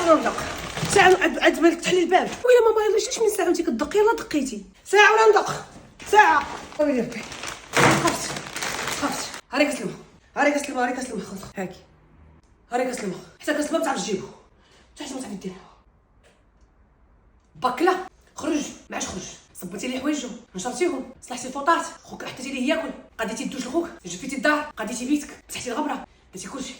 يلا ندق. ساعة عاد بالك تحلي الباب. ويلا ماما يلا شتي من ساعة وانتي كتدقي يلا دقيتي. ساعة ولا ندق. ساعة. ويلي ربي. خفت. هاري كسلمة. خلاص هاكي. هاري كسلمة. حتى كسلمة ما تعرفش تجيبو. حتى ما تعرفي ديرها. باكلا خرج ما عادش خرج. صبتي لي حوايجو نشرتيهم صلحتي الفوطات خوك حطيتي ليه ياكل قاديتي الدوش لخوك جفيتي الدار قاديتي بيتك مسحتي الغبره درتي كلشي.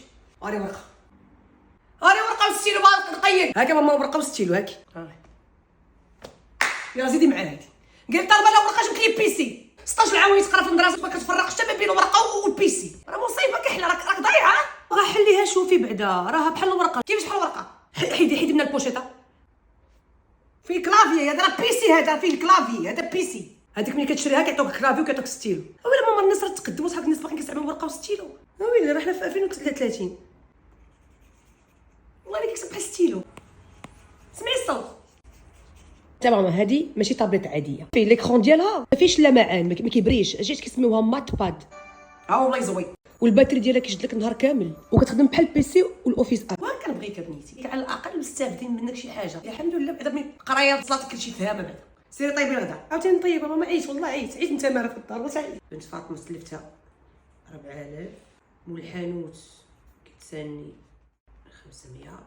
هاري ورقه وستيلو باغي نقيد هاكا ماما ورقه وستيلو هاكي. يلا زيدي معايا هادي قال طالبه لا ورقه جبت لي بيسي 16 عام تقرا في المدرسه ما كتفرقش حتى ما بين الورقه والبيسي راه مصيبه كحله راك ضايعه. راه حليها شوفي بعدا راها بحال الورقه. كيفاش بحال الورقه؟ حيدي من البوشيطه في كلافي هذا راه بيسي هذا فيه الكلافي هذا بيسي. هذيك ملي كتشريها كيعطوك كلافي وكيعطوك ستيلو. ويلي ماما الناس راه تقدموا صحاب الناس باقيين كيستعملوا ورقه وستيلو. ويلي راه حنا في 2030 والله اللي كيكتب بحال ستيلو. سمعي الصوت تا ماما هذه ماشي طابليت عاديه فيه ليكرون ديالها ما فيهش لمعان ما كيبريش جات كيسميوها مات باد. ها والله زوين والباتري ديالها كيشد لك النهار كامل وكتخدم بحال البيسي والاوفيس اب. واه كنبغيك بنيتي على الاقل مستافدين منك شي حاجه. الحمد لله بعدا من قرايه صلاتك كلشي فاهمه بعدا. سيري طيبي الغدا. عاوتاني طيبه ماما عييت والله عييت انت مالك في الدار وسعيد. بنت فاطمه سلفتها 4000 مول الحانوت كيتساني 500